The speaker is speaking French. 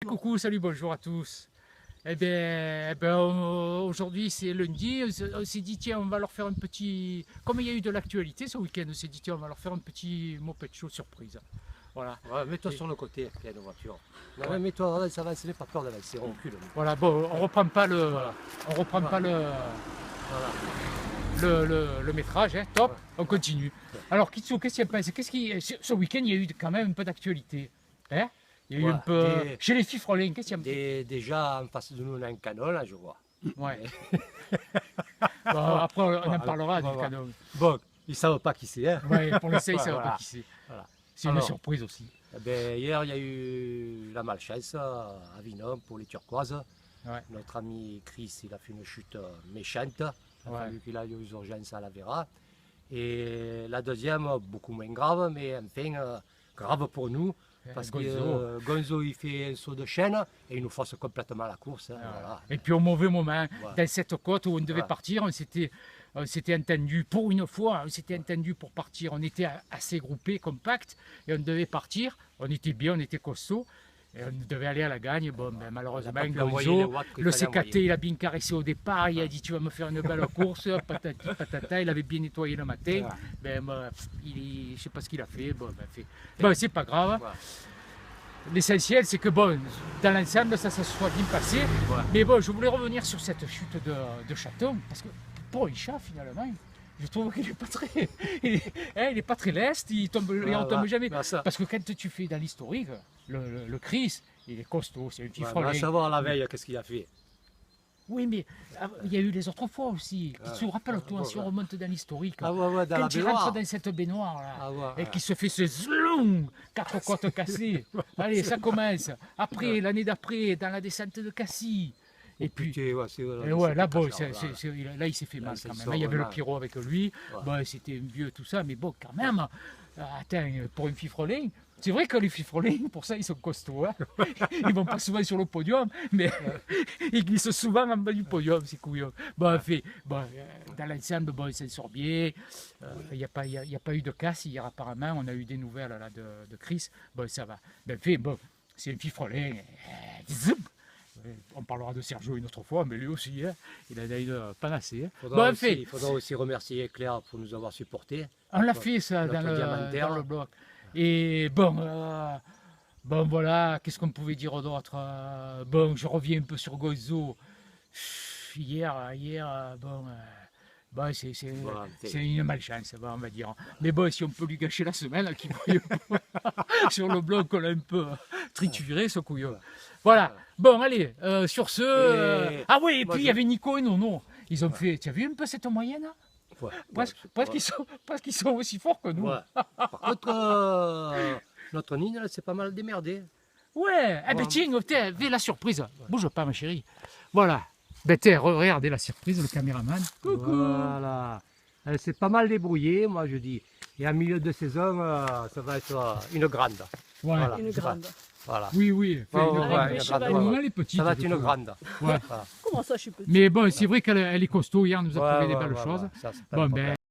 coucou, salut, bonjour à tous. Aujourd'hui c'est lundi, on s'est dit tiens on va leur faire un petit... Comme il y a eu de l'actualité ce week-end, on s'est dit tiens on va leur faire un petit moped show surprise. Voilà. Ouais, mets-toi sur le côté, il y a une voiture. Non, ouais. Mets-toi, ça va, ce n'est pas peur d'avancer, on recule. Voilà, bon, on reprend pas le... Voilà. On reprend pas le... Voilà. Le métrage, hein, top, Ouais. on continue. Alors Kitsu, qu'est-ce qu'il y a passé? Ce week-end il y a eu quand même un peu d'actualité. Hein, il y a eu un peu... Chez les fifrelins, qu'est-ce qu'il y a? Déjà, en face de nous, on a un canon, là, je vois. Ouais. Bon, après, on en parlera du canon. Bon, ils ne savent pas qui c'est. Hein. Ouais, pour l'essai, ils ne savent Voilà. pas qui c'est. Voilà. C'est une surprise aussi. Eh ben, hier, il y a eu la malchance à Avignon pour les turquoises. Ouais. Notre ami Chris, il a fait une chute méchante. Il a fallu qu'il aille aux urgences à la Vera. Et la deuxième, beaucoup moins grave, mais enfin grave pour nous. Parce que Gonzo, il fait un saut de chaîne et il nous force complètement la course. Hein, voilà. Et puis au mauvais moment, dans cette côte où on devait partir, on s'était entendu pour une fois, on s'était entendu pour partir. On était assez groupés, compacts, et on devait partir. On était bien, on était costaud. Et on devait aller à la gagne. Bon, ben, malheureusement, Gonzo, le CKT, il a bien caressé au départ. Il a dit tu vas me faire une belle course, patati patata. Il avait bien nettoyé le matin. Ben, je ne sais pas ce qu'il a fait. Bon, c'est pas grave. L'essentiel, c'est que bon, dans l'ensemble, ça se soit bien passé. Mais bon, je voulais revenir sur cette chute de chaton, parce que pour un chat, finalement, je trouve qu'il n'est pas très, il est pas très leste, il tombe jamais. Parce que quand tu fais dans l'historique, le Chris, il est costaud, c'est un petit frelon. On va savoir la veille qu'est-ce qu'il a fait. Oui, mais il y a eu les autres fois aussi. Tu te rappelles-toi, si on remonte dans l'historique, quand il rentre dans cette baignoire là, et qui se fait ce zloum, 4 côtes cassées. Allez, ça commence. Après, l'année d'après, dans la descente de Cassis. Et puis, là, bon, là, il s'est fait mal quand même. Il y avait le pyro avec lui. Bon, c'était vieux tout ça, mais bon, quand même. Attends, pour une fifrelin, c'est vrai que les fifrelins, pour ça, ils sont costauds. Hein. Ils vont pas souvent sur le podium, mais ils glissent souvent en bas du podium, ces couillons. Bon, dans l'ensemble, bon, ils s'en sortent bien. Il n'y a pas eu de casse hier, apparemment. On a eu des nouvelles là, de Chris. Bon, ça va. Bon, c'est un fifrelin. On parlera de Sergio une autre fois, mais lui aussi, hein, il a une panacée. Hein. Il faudra aussi remercier Claire pour nous avoir supportés. On l'a fait ça dans le bloc. Et bon, voilà, qu'est-ce qu'on pouvait dire d'autre? Bon, je reviens un peu sur Gonzo. Hier, c'est une malchance, on va dire. Mais bon, si on peut lui gâcher la semaine, qui sur le bloc, on l'a un peu trituré, ce couillon. Voilà. Bon, allez, sur ce... Ah oui, et puis il y avait Nico et Nono. Ils ont fait... Tu as vu un peu cette moyenne? Parce qu'ils sont aussi forts que nous. Par contre, notre Nine, c'est pas mal démerdé. Ouais, eh ben tiens, la surprise. Bouge pas, ma chérie. Voilà. Ben tiens, regardez la surprise, le caméraman. Coucou. Voilà. Elle s'est pas mal débrouillée, moi je dis. Et en milieu de saison, ça va être une grande. Voilà. Une grande. Voilà. Oui. Elle est petite. Ça va être une grande. Ouais. Comment ça, je suis petite? Mais bon, c'est vrai qu'elle est costaud. Hier, elle nous a prouvé des belles choses. Ça, Bon, ben,